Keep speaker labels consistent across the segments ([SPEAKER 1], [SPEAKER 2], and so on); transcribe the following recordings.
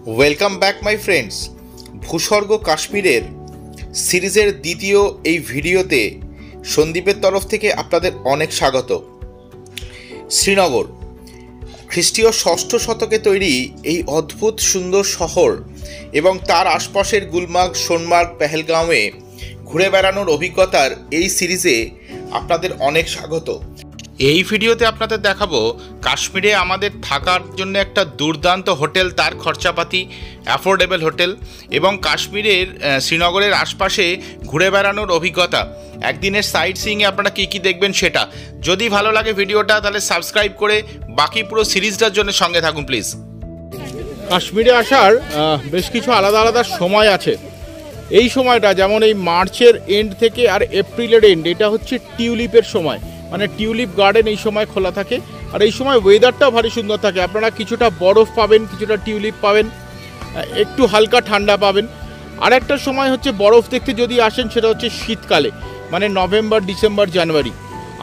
[SPEAKER 1] Welcome back my friends. ভূস্বর্গ কাশ্মীরের সিরিজের দ্বিতীয় এই ভিডিওতে সন্দীপের তরফ থেকে আপনাদের অনেক স্বাগত। শ্রীনগর খ্রিস্টীয় ষষ্ঠ শতকে তৈরি এই অদ্ভুত সুন্দর শহর এবং তার আশপাশের গুলমার্গ, সোনমার্গ, পেহেলগাঁওয়ে ঘুরে বেড়ানোর অভিজ্ঞতার এই সিরিজে আপনাদের অনেক স্বাগত। এই ভিডিওতে আপনাদের দেখাবো কাশ্মীরে আমাদের থাকার জন্য একটা দুর্দান্ত হোটেল, তার খরচাপাতি, অ্যাফোর্ডেবল হোটেল এবং কাশ্মীরের শ্রীনগরের আশপাশে ঘুরে বেড়ানোর অভিজ্ঞতা। একদিনের সাইট সিইংয়ে আপনারা কী কী দেখবেন সেটা। যদি ভালো লাগে ভিডিওটা তাহলে সাবস্ক্রাইব করে বাকি পুরো সিরিজটার জন্য সঙ্গে থাকুন প্লিজ।
[SPEAKER 2] কাশ্মীরে আসার বেশ কিছু আলাদা আলাদা সময় আছে। এই সময়টা যেমন এই মার্চের এন্ড থেকে আর এপ্রিলের এন্ড, এটা হচ্ছে টিউলিপের সময়, মানে টিউলিপ গার্ডেন এই সময় খোলা থাকে। আর এই সময় ওয়েদারটাও ভারী সুন্দর থাকে। আপনারা কিছুটা বরফ পাবেন, কিছুটা টিউলিপ পাবেন, একটু হালকা ঠান্ডা পাবেন। আর একটা সময় হচ্ছে বরফ দেখতে যদি আসেন সেটা হচ্ছে শীতকালে, মানে নভেম্বর, ডিসেম্বর, জানুয়ারি।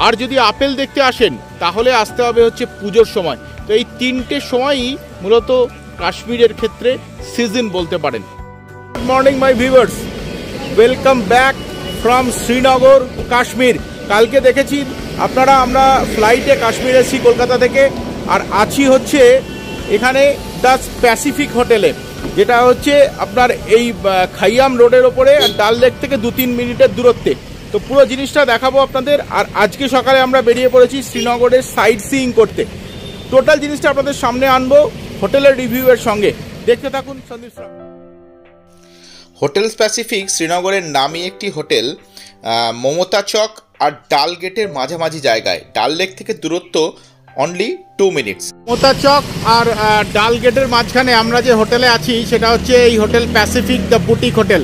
[SPEAKER 2] আর যদি আপেল দেখতে আসেন তাহলে আসতে হবে হচ্ছে পুজোর সময়। তো এই তিনটে সময়ই মূলত কাশ্মীরের ক্ষেত্রে সিজন বলতে পারেন। Good morning my viewers, welcome back from Srinagar, Kashmir. কালকে দেখেছি আপনারা আমরা ফ্লাইটে কাশ্মীর এসেছি কলকাতা থেকে, আর আছি হচ্ছে এখানে দ্য প্যাসিফিক হোটেলে, যেটা হচ্ছে আপনার এই খাইয়াম রোডের ওপরে, ডাল লেক থেকে 2-3 মিনিটের দূরত্বে। তো পুরো জিনিসটা দেখাবো আপনাদের। আর আজকে সকালে আমরা বেরিয়ে পড়েছি শ্রীনগরের সাইট সিইং করতে। টোটাল জিনিসটা আপনাদের সামনে আনবো হোটেলের রিভিউয়ের সঙ্গে, দেখতে থাকুন। সন্দীপ স্যার,
[SPEAKER 1] হোটেল প্যাসিফিক শ্রীনগরের নামি একটি হোটেল, মমতা চক আর ডাল গেটের মাঝামাঝি জায়গায়। ডাল লেক থেকে দূরত্ব অনলি 2 মিনিটস।
[SPEAKER 2] মমতা চক আর ডাল গেটের মাঝখানে আমরা যে হোটেলে আছি সেটা হচ্ছে এই hotel Pacific the boutique hotel.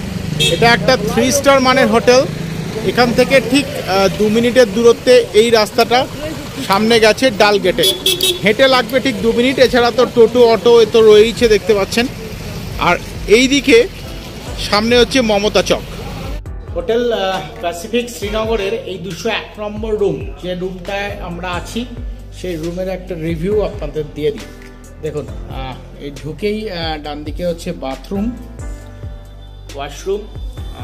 [SPEAKER 2] এটা একটা 3 স্টার মানের হোটেল। এখান থেকে ঠিক 2 মিনিটের দূরত্বে এই রাস্তাটা সামনে গেছে ডাল গেটে। হেঁটে লাগবে ঠিক 2 মিনিট। এছাড়া তো টোটো, অটো এ তো রয়েইছে, দেখতে পাচ্ছেন। আর এই দিকে সামনে হচ্ছে মমতা চক। হোটেল প্যাসিফিক শ্রীনগরের এই 201 নম্বর রুম, যে রুমটায় আমরা আছি সেই রুমের একটা রিভিউ আপনাদের দিয়ে দিই। দেখুন, এই ঢুকেই ডান দিকে হচ্ছে বাথরুম, ওয়াশরুম,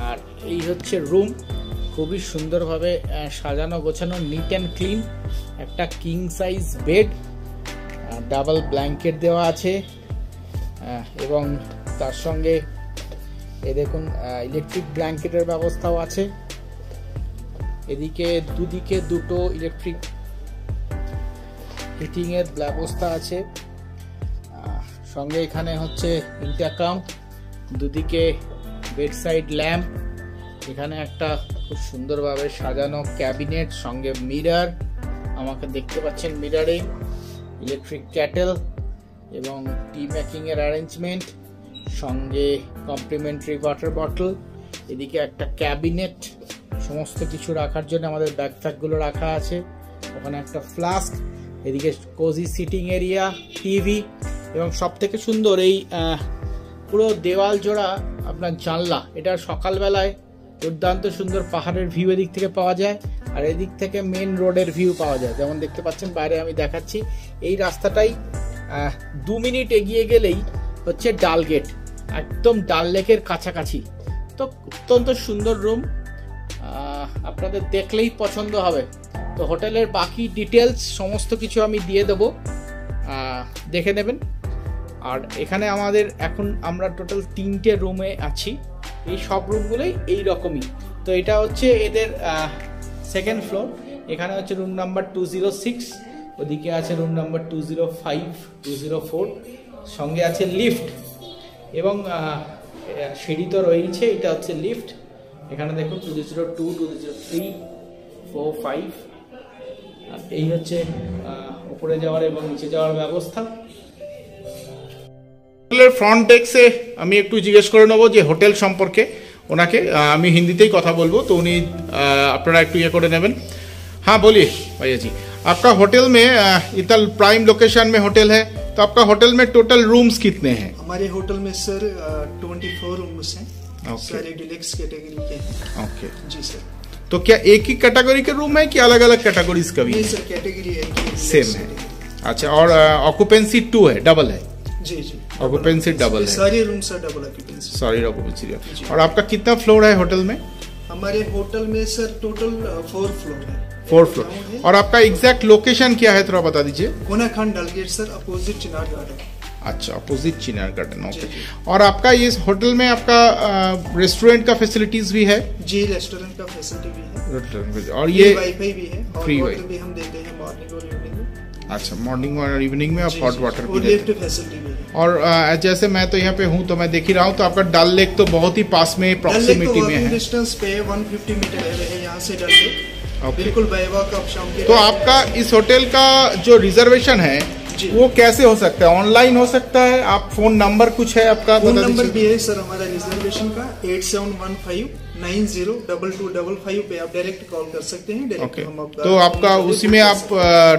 [SPEAKER 2] আর এই হচ্ছে রুম। খুবই সুন্দরভাবে সাজানো গোছানো, নিট অ্যান্ড ক্লিন। একটা king size bed, double blanket দেওয়া আছে এবং তার সঙ্গে এই দেখুন ইলেকট্রিক ব্ল্যাঙ্কেটের ব্যবস্থাও আছে। এদিকে দুদিকে দুটো ইলেকট্রিক হিটিং এর ব্যবস্থা আছে। সঙ্গে এখানে হচ্ছে ইন্টারকম, দুদিকে বেডসাইড ল্যাম্প, এখানে একটা খুব সুন্দরভাবে সাজানো ক্যাবিনেট, সঙ্গে মিরর, আমাকে দেখতে পাচ্ছেন মিররে, ইলেকট্রিক ক্যাটেল এবং টি মেকিং এর অ্যারেঞ্জমেন্ট, সঙ্গে কমপ্লিমেন্টারি ওয়াটার বটল। এদিকে একটা ক্যাবিনেট, সমস্ত কিছু রাখার জন্য আমাদের ব্যাগপ্যাকগুলো রাখা আছে। ওখানে একটা ফ্লাস্ক, এদিকে কোজি সিটিং এরিয়া, টিভি এবং সব থেকে সুন্দর এই পুরো দেওয়াল জোড়া আপনার জানলা। এটা সকালবেলায় দুর্দান্ত সুন্দর পাহাড়ের ভিউ এদিক থেকে পাওয়া যায়, আর এদিক থেকে মেন রোডের ভিউ পাওয়া যায়। যেমন দেখতে পাচ্ছেন বাইরে আমি দেখাচ্ছি, এই রাস্তাটাই 2 মিনিট এগিয়ে গেলেই হচ্ছে ডাল গেট, একদম ডাল লেকের কাছাকাছি। তো অত্যন্ত সুন্দর রুম, আপনাদের দেখলেই পছন্দ হবে। তো হোটেলের বাকি ডিটেলস সমস্ত কিছু আমি দিয়ে দেবো, দেখে নেবেন। আর এখানে আমাদের এখন আমরা টোটাল 3টে রুমে আছি। এই সব রুমগুলোই এই রকমই। তো এটা হচ্ছে এদের সেকেন্ড ফ্লোর। এখানে হচ্ছে রুম নাম্বার 206, ওদিকে আছে রুম নাম্বার 205, 204, সঙ্গে আছে লিফট এবং সিঁড়ি তো রয়েছে। এটা হচ্ছে লিফট। এখানে দেখুন 202, 203, 4, 5। এই হচ্ছে উপরে যাওয়ার এবং নিচে যাওয়ার ব্যবস্থা। হোটেলের ফ্রন্ট ডেস্কে আমি একটু জিজ্ঞেস করে নেবো যে হোটেল সম্পর্কে ওনাকে। আমি হিন্দিতেই কথা বলবো, তো উনি আপনারা একটু ইয়ে করে নেবেন। हाँ बोलिए भैया जी, आपका होटल में इतना प्राइम लोकेशन में होटल है, तो आपका होटल में टोटल रूम्स कितने हैं?
[SPEAKER 3] हमारे होटल में सर 24 रूम्स हैं। सारे डिलक्स कैटेगरी के हैं। ओके जी सर।
[SPEAKER 2] तो क्या एक ही कैटेगरी के रूम है कि अलग अलग कैटेगरीज का भी?
[SPEAKER 3] नहीं सर, कैटेगरी है
[SPEAKER 2] सेम है। अच्छा, और ऑक्यूपेंसी 2 है, डबल है?
[SPEAKER 3] जी जी,
[SPEAKER 2] ऑक्यूपेंसी डबल है,
[SPEAKER 3] सारे रूम सर डबल ऑक्यूपेंसी,
[SPEAKER 2] सारी ऑक्यूपेंसी। और आपका कितना फ्लोर है होटल में?
[SPEAKER 3] हमारे होटल में सर टोटल 4 फ्लोर है।
[SPEAKER 2] 4 फ्लोर। और आपका एग्जैक्ट लोकेशन क्या है थोड़ा बता दीजिए।
[SPEAKER 3] कोनाखान डलगेट सर, अपोजिट चिनार गार्डन।
[SPEAKER 2] अच्छा, अपोजिट चिनार गार्डन, ओके। और आपका इस होटल में आपका रेस्टोरेंट का फैसिलिटीज भी है?
[SPEAKER 3] जी, रेस्टोरेंट का फैसिलिटी भी है,
[SPEAKER 2] और ये
[SPEAKER 3] वाईफाई भी है, और
[SPEAKER 2] फ्री
[SPEAKER 3] वाटर भी हम देते हैं मॉर्निंग और इवनिंग में।
[SPEAKER 2] अच्छा, मॉर्निंग और इवनिंग में आप हॉट वाटर भी
[SPEAKER 3] देते
[SPEAKER 2] हैं।
[SPEAKER 3] फैसिलिटी भी है।
[SPEAKER 2] और जैसे मैं तो यहाँ पे हूँ तो मैं देख ही रहा हूँ, तो आपका डल लेक तो बहुत ही पास में, प्रॉक्सिमिटी में है।
[SPEAKER 3] डिस्टेंस पे 150 मीटर है यहाँ से डल लेक, बिल्कुल बाय वॉक आप शाम के।
[SPEAKER 2] तो आपका इस होटल का जो रिजर्वेशन है वो कैसे हो सकता है? ऑनलाइन हो सकता है? आप फोन नंबर कुछ है आपका?
[SPEAKER 3] फोन नंबर भी है सर हमारा रिजर्वेशन का, 8715902255 पे आप डायरेक्ट कॉल कर सकते हैं। डायरेक्ट हम आपका,
[SPEAKER 2] तो आपका उसी में आप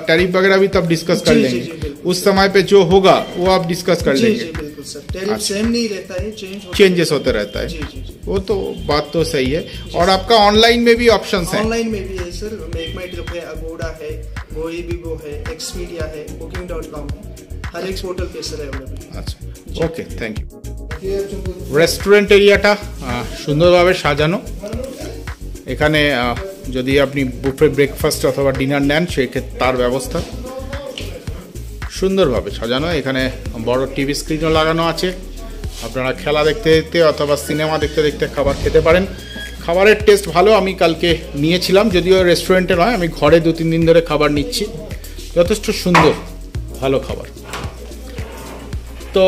[SPEAKER 2] टैरिफ वगैरह भी तब डिस्कस कर लेंगे?
[SPEAKER 3] जी,
[SPEAKER 2] उस समय पे जो होगा वो आप डिस्कस कर लेंगे?
[SPEAKER 3] जी बिल्कुल सर, टैरिफ सेम नहीं रहता है,
[SPEAKER 2] चेंजेस होते रहता है।
[SPEAKER 3] जी,
[SPEAKER 2] वो तो बात तो सही है। और आपका ऑनलाइन में भी ऑप्शंस हैं?
[SPEAKER 3] ऑनलाइन में भी है सर, मेक माई ट्रिप है, अगोडा है, गोइबिबो है, एक्सपीडिया है, booking.com है, हर एक पोर्टल पे सर अवेलेबल।
[SPEAKER 2] আচ্ছা, ওকে, থ্যাংক ইউ। রেস্টুরেন্ট এরিয়াটা সুন্দরভাবে সাজানো। এখানে যদি আপনি বুফে ব্রেকফাস্ট অথবা ডিনার নেন সেক্ষেত্রে তার ব্যবস্থা সুন্দরভাবে সাজানো। এখানে বড় টিভি স্ক্রিনও লাগানো আছে, আপনারা খেলা দেখতে দেখতে অথবা সিনেমা দেখতে দেখতে খাবার খেতে পারেন। খাবারের টেস্ট ভালো, আমি কালকে নিয়েছিলাম, যদিও রেস্টুরেন্টে নয়, আমি ঘরে 2-3 দিন ধরে খাবার নিচ্ছি, যথেষ্ট সুন্দর ভালো খাবার। তো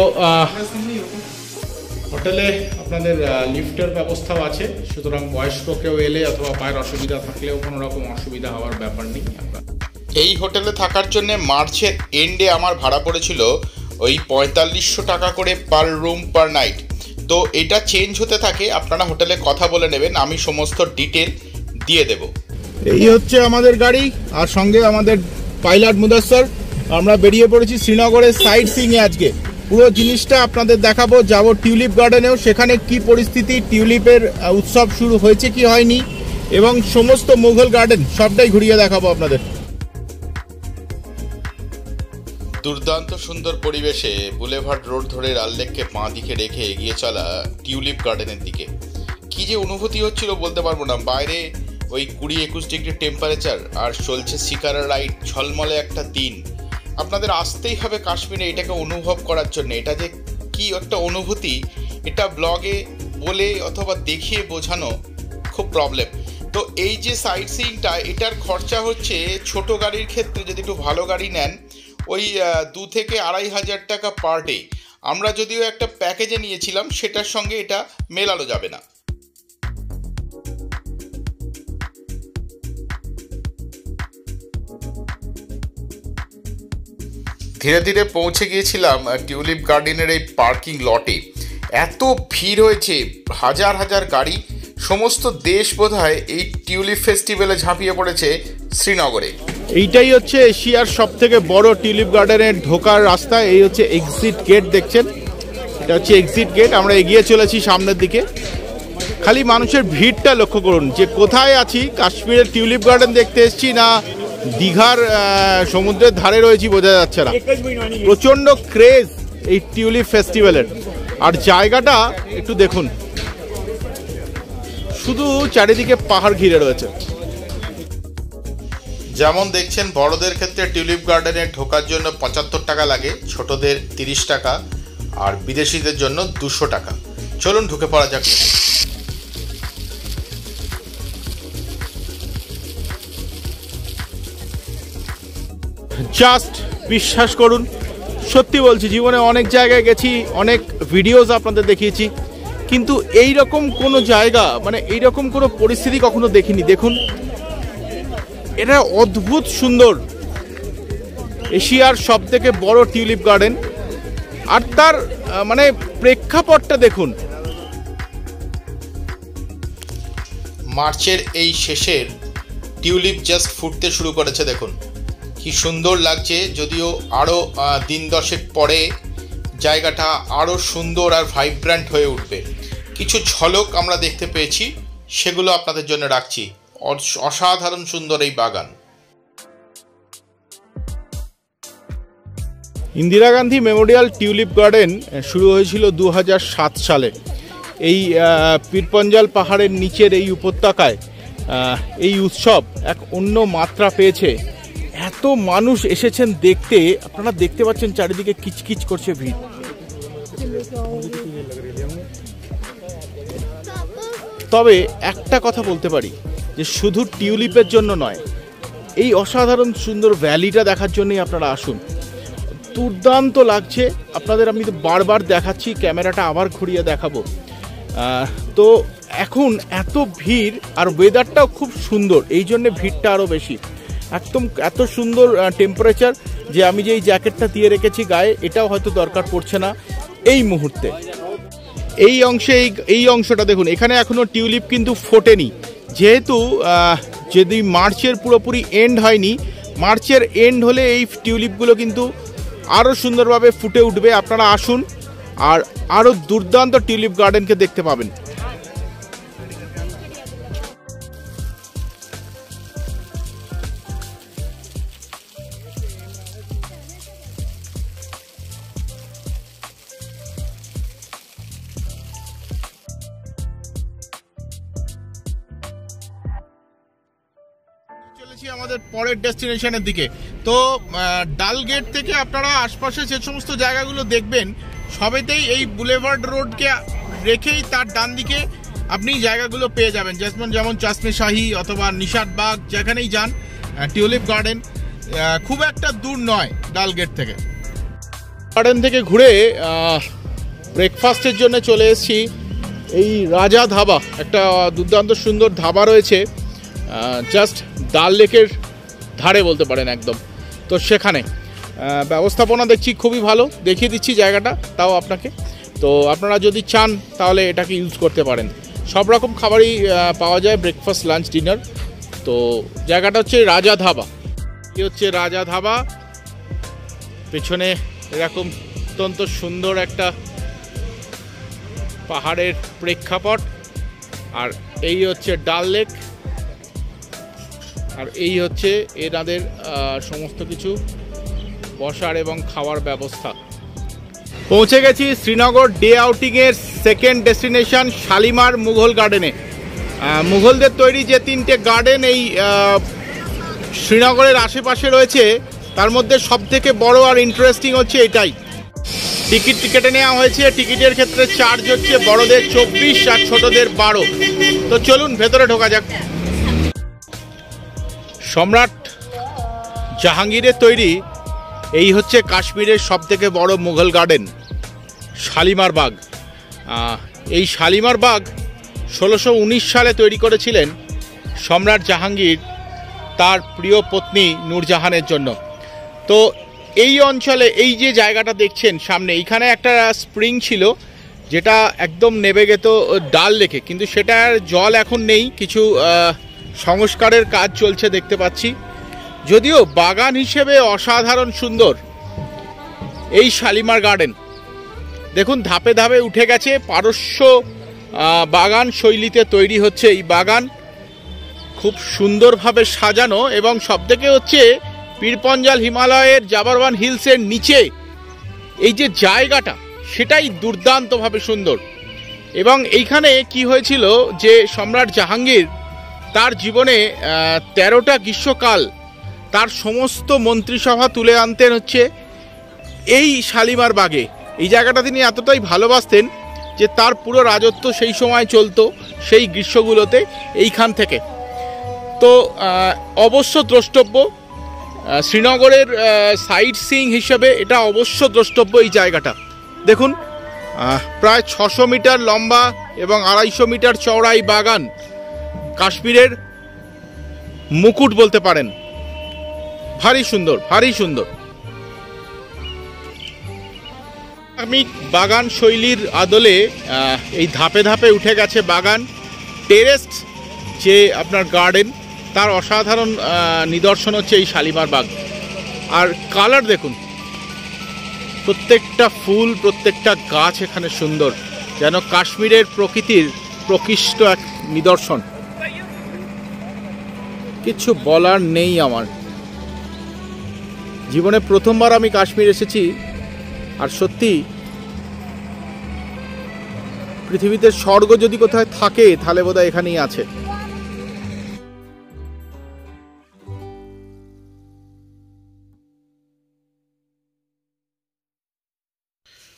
[SPEAKER 2] হোটেলে আপনাদের লিফটের ব্যবস্থাও আছে, সুতরাং বয়স্ক কেউ এলে অথবা পায়ের অসুবিধা থাকলেও কোনো রকম অসুবিধা হওয়ার ব্যাপার নেই।
[SPEAKER 1] এই হোটেলে থাকার জন্য মার্চের এন্ডে আমার ভাড়া পড়েছিল ওই 4500 টাকা করে পার রুম পার নাইট। তো এটা চেঞ্জ হতে থাকে, আপনারা হোটেলে কথা বলে নেবেন, আমি সমস্ত ডিটেল দিয়ে দেব।
[SPEAKER 2] এই হচ্ছে আমাদের গাড়ি, আর সঙ্গে আমাদের পাইলট মুদাস্সর। আমরা বেরিয়ে পড়েছি শ্রীনগরের সাইট সিইংয়ে। আজকে পুরো জিনিসটা আপনাদের দেখাবো, যাব টিউলিপ গার্ডেনেও, সেখানে কি পরিস্থিতি, টিউলিপের উৎসব শুরু হয়েছে কি হয়নি, এবং সমস্ত মুঘল গার্ডেন সবটাই ঘুরিয়ে দেখাবো আপনাদের।
[SPEAKER 1] দুর্দান্ত সুন্দর পরিবেশে বুলেভার্ড রোড ধরে লাল লেককে বাঁ দিকে রেখে এগিয়ে চলা টিউলিপ গার্ডেনের দিকে কি যে অনুভূতি হচ্ছিল বলতে পারবো না। বাইরে ওই 20-21 ডিগ্রি টেম্পারেচার, আর চলছে শিকারা রাইড, ঝলমলে একটা দিন। আপনাদের আসতেই হবে কাশ্মীরে এটাকে অনুভব করার জন্য। এটা যে কি একটা অনুভূতি, এটা ব্লগে বলে অথবা দেখিয়ে বোঝানো খুব প্রবলেম। তো এই যে সাইট সিইংটা, এটার খরচা হচ্ছে ছোট গাড়ির ক্ষেত্রে যদি একটু ভালো গাড়ি নেন ওই 2 থেকে 2500 টাকা পার ডে। আমরা যদিও একটা প্যাকেজে নিয়েছিলাম, সেটার সঙ্গে এটা মেলানো যাবে না। ধীরে ধীরে পৌঁছে গিয়েছিলাম টিউলিপ গার্ডেনের এই পার্কিং লটে। এত ভিড় হয়েছে, হাজার হাজার গাড়ি, সমস্ত দেশ বোধহয় এই টিউলিপ ফেস্টিভ্যালে ঝাঁপিয়ে পড়েছে শ্রীনগরে।
[SPEAKER 2] এইটাই হচ্ছে এশিয়ার সব থেকে বড় টিউলিপ গার্ডেনের ঢোকার রাস্তা। এই হচ্ছে এক্সিট গেট, দেখছেন, এটা হচ্ছে এক্সিট গেট। আমরা এগিয়ে চলেছি সামনের দিকে। খালি মানুষের ভিড়টা লক্ষ্য করুন, যে কোথায় আছি, কাশ্মীরের টিউলিপ গার্ডেন দেখতে এসেছি না দীঘার সমুদ্রের ধারে রয়েছি বোঝা যাচ্ছে না। প্রচণ্ড ক্রেজ এই টিউলিপ ফেস্টিভ্যালের। আর জায়গাটা একটু দেখুন, শুধু চারিদিকে পাহাড় ঘিরে রয়েছে।
[SPEAKER 1] যেমন দেখছেন, বড়দের ক্ষেত্রে টিউলিপ গার্ডেনে ঢোকার জন্য 75 টাকা লাগে, ছোটদের 30 টাকা, আর বিদেশিদের জন্য 200 টাকা। চলুন ঢুকে পড়া যাক।
[SPEAKER 2] জাস্ট বিশ্বাস করুন, সত্যি বলছি, জীবনে অনেক জায়গায় গেছি, অনেক ভিডিওস আপনাদের দেখিয়েছি, কিন্তু এই রকম কোনো জায়গা, মানে এই রকম কোনো পরিস্থিতি কখনো দেখিনি। দেখুন, এটা অদ্ভুত সুন্দর, এশিয়ার সব থেকে বড় টিউলিপ গার্ডেন। আর তার মানে প্রেক্ষাপটটা দেখুন।
[SPEAKER 1] মার্চের এই শেষের টিউলিপ জাস্ট ফুটতে শুরু করেছে, দেখুন কি সুন্দর লাগছে। যদিও আরও দিন 10 পরে জায়গাটা আরও সুন্দর আর ভাইব্রেন্ট হয়ে উঠবে। কিছু ঝলক আমরা দেখতে পেয়েছি, সেগুলো আপনাদের জন্য রাখছি। অসাধারণ সুন্দর এই বাগান।
[SPEAKER 2] Indira Gandhi Memorial tulip garden শুরু হয়েছিল 2007 সালে। এই পীরপঞ্জাল পাহাড়ের নিচের এই উপত্যকায় এই উৎসব এক অন্য মাত্রা পেয়েছে। এত মানুষ এসেছেন দেখতে, আপনারা দেখতে পাচ্ছেন চারিদিকে কিচকিচ করছে ভিড়। তবে একটা কথা বলতে পারি যে শুধু টিউলিপের জন্য নয়, এই অসাধারণ সুন্দর ভ্যালিটা দেখার জন্যই আপনারা আসুন। দুর্দান্ত লাগছে আপনাদের, আমি তো বারবার দেখাচ্ছি, ক্যামেরাটা আবার ঘুরিয়ে দেখাবো। তো এখন এত ভিড় আর ওয়েদারটাও খুব সুন্দর, এই জন্যে ভিড়টা আরও বেশি। একদম এত সুন্দর টেম্পারেচার যে আমি যে এই জ্যাকেটটা দিয়ে রেখেছি গায়ে, এটাও হয়তো দরকার পড়ছে না এই মুহূর্তে। এই অংশটা দেখুন, এখানে এখনো টিউলিপ কিন্তু ফোটেনি, যেহেতু যদি মার্চের পুরোপুরি এন্ড হয়নি। মার্চের এন্ড হলে এই টিউলিপগুলো কিন্তু আরও সুন্দরভাবে ফুটে উঠবে। আপনারা আসুন আর আরও দুর্দান্ত টিউলিপ গার্ডেনকে দেখতে পাবেন। চলেছি আমাদের পরের ডেস্টিনেশনের দিকে। তো ডাল গেট থেকে আপনারা আশপাশে যে সমস্ত জায়গাগুলো দেখবেন, সবেতেই এই বুলেভার্ড রোডকে রেখেই তার ডান দিকে আপনি জায়গাগুলো পেয়ে যাবেন। যেমন চাশমে শাহী অথবা নিশাদবাগ, যেখানেই যান টিউলিপ গার্ডেন খুব একটা দূর নয় ডাল গেট থেকে। গার্ডেন থেকে ঘুরে ব্রেকফাস্টের জন্য চলে এসেছি এই রাজা ধাবা। একটা দুর্দান্ত সুন্দর ধাবা রয়েছে জাস্ট ডাল লেকের ধারে বলতে পারেন একদম। তো সেখানে ব্যবস্থাপনা দেখছি খুবই ভালো, দেখিয়ে দিচ্ছি জায়গাটা তাও আপনাকে। তো আপনারা যদি চান তাহলে এটাকে ইউজ করতে পারেন। সব রকম খাবারই পাওয়া যায়, ব্রেকফাস্ট, লাঞ্চ, ডিনার। তো জায়গাটা হচ্ছে রাজা ধাবা। এই হচ্ছে রাজা ধাবা, পেছনে এরকম অত্যন্ত সুন্দর একটা পাহাড়ের প্রেক্ষাপট, আর এই হচ্ছে ডাল লেক, আর এই হচ্ছে এনাদের সমস্ত কিছু বসার এবং খাওয়ার ব্যবস্থা। পৌঁছে গেছি শ্রীনগর ডে আউটিংয়ের সেকেন্ড ডেস্টিনেশন শালিমার মুঘল গার্ডেনে। মুঘলদের তৈরি যে 3টে গার্ডেন এই শ্রীনগরের আশেপাশে রয়েছে, তার মধ্যে সবথেকে বড় আর ইন্টারেস্টিং হচ্ছে এটাই। টিকিট কেটে নেওয়া হয়েছে। টিকিটের ক্ষেত্রে চার্জ হচ্ছে বড়দের 24 আর ছোটদের 12। তো চলুন ভেতরে ঢোকা যাক। সম্রাট জাহাঙ্গীরের তৈরি এই হচ্ছে কাশ্মীরের সবথেকে বড় মুঘল গার্ডেন, শালিমার বাগ। এই শালিমার বাগ 1619 সালে তৈরি করেছিলেন সম্রাট জাহাঙ্গীর তার প্রিয় পত্নী নূরজাহানের জন্য। তো এই অঞ্চলে এই যে জায়গাটা দেখছেন সামনে, এইখানে একটা স্প্রিং ছিল যেটা একদম নেবে গেত ডাল লেকে, কিন্তু সেটার জল এখন নেই, কিছু সংস্কারের কাজ চলছে দেখতে পাচ্ছি। যদিও বাগান হিসেবে অসাধারণ সুন্দর এই শালিমার গার্ডেন। দেখুন ধাপে ধাপে উঠে গেছে, পারস্য বাগান শৈলীতে তৈরি হচ্ছে এই বাগান, খুব সুন্দরভাবে সাজানো। এবং সবথেকে হচ্ছে পীরপঞ্জাল হিমালয়ের জাবারওয়ান হিলসের নিচে এই যে জায়গাটা, সেটাই দুর্দান্তভাবে সুন্দর। এবং এইখানে কি হয়েছিল যে সম্রাট জাহাঙ্গীর তার জীবনে 13টা গ্রীষ্মকাল তার সমস্ত মন্ত্রিসভা তুলে আনতেন হচ্ছে এই শালিমার বাগে। এই জায়গাটা তিনি এতটাই ভালোবাসতেন যে তার পুরো রাজত্ব সেই সময় চলতো সেই গ্রীষ্মগুলোতে এইখান থেকে। তো অবশ্য দ্রষ্টব্য, শ্রীনগরের সাইট সিইং হিসেবে এটা অবশ্য দ্রষ্টব্য এই জায়গাটা। দেখুন প্রায় 600 মিটার লম্বা এবং 250 মিটার চওড়া এই বাগান, কাশ্মীরের মুকুট বলতে পারেন। ভারী সুন্দর, ভারী সুন্দর। আমি বাগান শৈলীর আদলে এই ধাপে ধাপে উঠে গেছে বাগান। টেরেস্ট যে আপনার গার্ডেন, তার অসাধারণ নিদর্শন হচ্ছে এই শালিমার বাগ। আর কালার দেখুন, প্রত্যেকটা ফুল, প্রত্যেকটা গাছ এখানে সুন্দর, যেন কাশ্মীরের প্রকৃতির প্রকৃষ্ট এক নিদর্শন। কিছু বলার নেই আমার। জীবনে প্রথমবার আমি কাশ্মীর এসেছি, আর সত্যি পৃথিবীতে স্বর্গ যদি কোথায় থাকে তাহলে বোধহয় এখানেই আছে।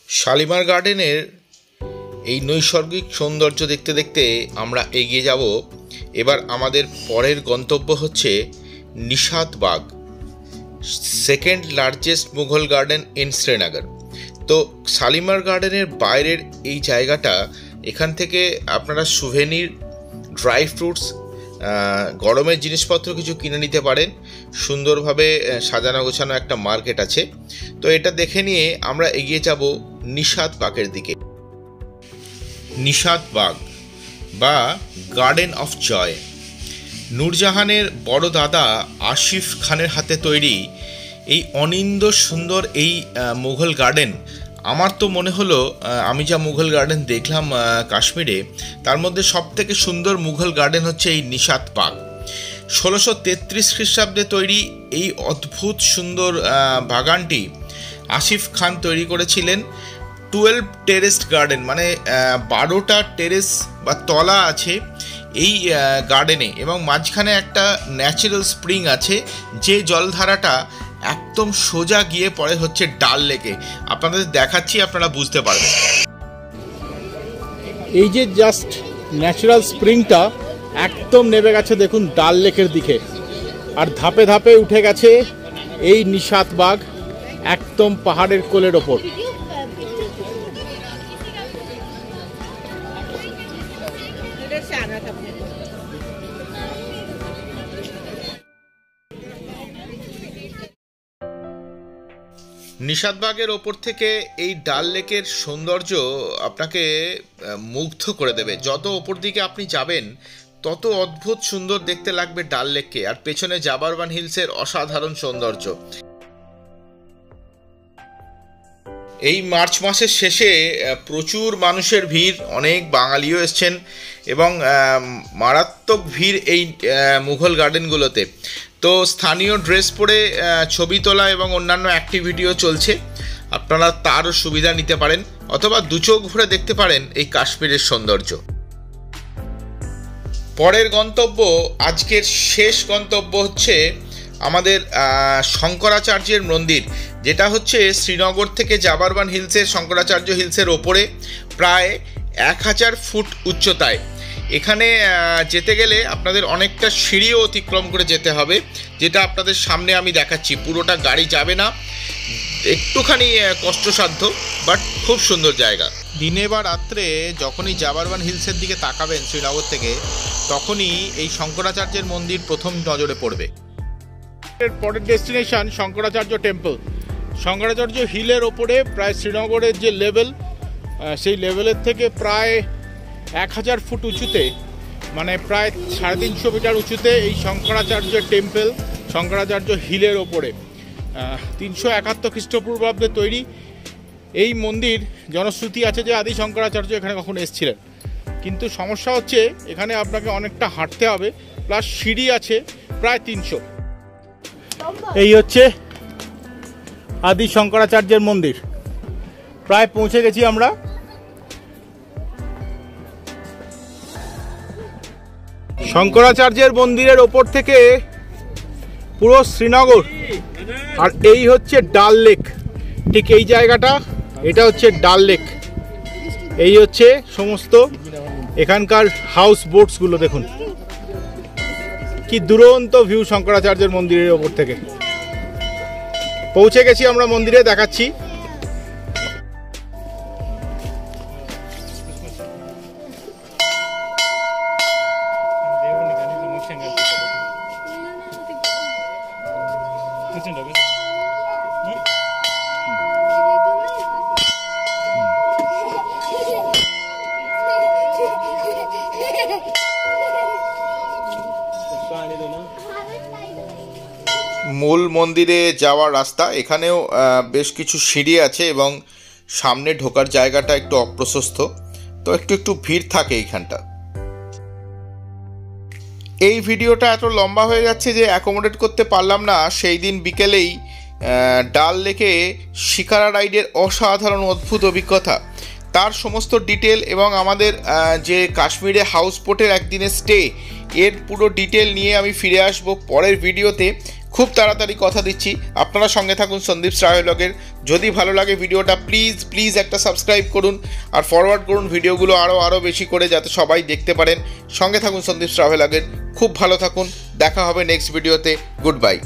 [SPEAKER 1] শালিমার গার্ডেনের এই নৈসর্গিক সৌন্দর্য দেখতে দেখতে আমরা এগিয়ে যাব। এবার আমাদের পরের গন্তব্য হচ্ছে Nishat Bagh, second largest Mughal garden in Srinagar. তো শালিমার গার্ডেনের বাইরের এই জায়গাটা, এখান থেকে আপনারা সুভেনির, ড্রাই ফ্রুটস, গরমের জিনিসপত্র কিছু কিনে নিতে পারেন। সুন্দরভাবে সাজানো গোছানো একটা মার্কেট আছে। তো এটা দেখে নিয়ে আমরা এগিয়ে যাব নিশাত বাগের দিকে। নিশাত বাগ বা গার্ডেন অফ জয় নূরজাহানের বড় দাদা আসিফ খানের হাতে তৈরি এই অনিন্দ সুন্দর এই মুঘল গার্ডেন। আমার তো মনে হলো আমি যা মুঘল গার্ডেন দেখলাম কাশ্মীরে, তার মধ্যে সবথেকে সুন্দর মুঘল গার্ডেন হচ্ছে এই নিশাত বাগ। 1633 খ্রিস্টাব্দে তৈরি এই অদ্ভুত সুন্দর বাগানটি আসিফ খান তৈরি করেছিলেন। 12 টেরেসড গার্ডেন, মানে 12টা টেরেস বা তলা আছে এই গার্ডেনে, এবং মাঝখানে একটা ন্যাচারাল স্প্রিং আছে, যে জলধারাটা একদম সোজা গিয়ে পড়ে হচ্ছে ডাল লেকে। আপনাদের দেখাচ্ছি, আপনারা বুঝতে পারবেন।
[SPEAKER 2] এই যে জাস্ট ন্যাচারাল স্প্রিংটা একদম নেমে গেছে দেখুন ডাল লেকের দিকে, আর ধাপে ধাপে উঠে গেছে এই নিশাত বাগ একদম পাহাড়ের কোলের ওপর।
[SPEAKER 1] নিশাতবাগের ওপর থেকে এই ডাল লেকের সৌন্দর্য আপনাকে মুগ্ধ করে দেবে। যত ওপর দিকে আপনি যাবেন তত অদ্ভুত সুন্দর দেখতে লাগবে ডাল লেককে, আর পেছনে জাবারওয়ান হিলসের অসাধারণ সৌন্দর্য। এই মার্চ মাসের শেষে প্রচুর মানুষের ভিড়, অনেক বাঙালিও এসছেন, এবং মারাত্মক ভিড় এই মুঘল গার্ডেনগুলোতে। তো স্থানীয় ড্রেস পরে ছবি তোলা এবং অন্যান্য অ্যাক্টিভিটিও চলছে, আপনারা তারও সুবিধা নিতে পারেন, অথবা দু চোখ ভরে দেখতে পারেন এই কাশ্মীরের সৌন্দর্য। পরের গন্তব্য, আজকের শেষ গন্তব্য হচ্ছে আমাদের শঙ্করাচার্যের মন্দির, যেটা হচ্ছে শ্রীনগর থেকে জাবারওয়ান হিলসের, শঙ্করাচার্য হিলসের ওপরে প্রায় 1000 ফুট উচ্চতায়। এখানে যেতে গেলে আপনাদের অনেকটা সিঁড়িও অতিক্রম করে যেতে হবে, যেটা আপনাদের সামনে আমি দেখাচ্ছি। পুরোটা গাড়ি যাবে না, একটুখানি কষ্টসাধ্য, বাট খুব সুন্দর জায়গা। দিনে বা রাত্রে যখনই জাবারওয়ান হিলসের দিকে তাকাবেন শ্রীনগর থেকে, তখনই এই শঙ্করাচার্যের মন্দির প্রথম নজরে পড়বে।
[SPEAKER 2] পরের ডেস্টিনেশন শঙ্করাচার্য টেম্পল। শঙ্করাচার্য হিলের ওপরে প্রায় শ্রীনগরের যে লেভেল, সেই লেভেলের থেকে প্রায় 1000 ফুট উঁচুতে, মানে প্রায় 350 মিটার উঁচুতে এই শঙ্করাচার্য টেম্পল, শঙ্করাচার্য হিলের ওপরে। 371 খ্রিস্টপূর্বাব্দে তৈরি এই মন্দির। জনশ্রুতি আছে যে আদি শঙ্করাচার্য এখানে কখনো এসেছিলেন, কিন্তু সমস্যা হচ্ছে এখানে আপনাকে অনেকটা হাঁটতে হবে, প্লাস সিঁড়ি আছে প্রায় 300। এই হচ্ছে আদি শঙ্করাচার্যের মন্দির, প্রায় পৌঁছে গেছি আমরা। শঙ্করাচার্যের মন্দিরের ওপর থেকে পুরো শ্রীনগর, আর এই হচ্ছে ডাল লেক। ঠিক এই জায়গাটা, এটা হচ্ছে ডাল লেক। এই হচ্ছে সমস্ত এখানকার হাউস বোটসগুলো, দেখুন কি দুরন্ত ভিউ শঙ্করাচার্যের মন্দিরের ওপর থেকে। পৌঁছে গেছি আমরা মন্দিরে, দেখাচ্ছি।
[SPEAKER 1] মূল মন্দিরে যাওয়ার রাস্তা, এখানেও বেশ কিছু সিঁড়ি আছে, এবং সামনে ঢোকার জায়গাটা একটু অপ্রশস্ত, তো একটু ভিড় থাকে এইখানটা। এই ভিডিওটা এত লম্বা হয়ে যাচ্ছে যে অ্যাকোমোডেট করতে পারলাম না। সেই দিন বিকেলেই ডাল লেকে শিকারা রাইডের অসাধারণ অদ্ভুত অভিজ্ঞতা, তার সমস্ত ডিটেল এবং আমাদের যে কাশ্মীরে হাউস বোটের একদিনের স্টে, এর পুরো ডিটেল নিয়ে আমি ফিরে আসব পরের ভিডিওতে। খুব তাড়াতাড়ি কথা দিচ্ছি, আপনারা সঙ্গে থাকুন সন্দীপ ট্রাভেলগের। যদি ভালো লাগে ভিডিওটা প্লিজ একটা সাবস্ক্রাইব করুন আর ফরওয়ার্ড করুন ভিডিওগুলো আরও বেশি করে, যাতে সবাই দেখতে পারেন। সঙ্গে থাকুন সন্দীপ ট্রাভেলগের। খুব ভালো থাকুন, দেখা হবে নেক্সট ভিডিওতে। Good bye.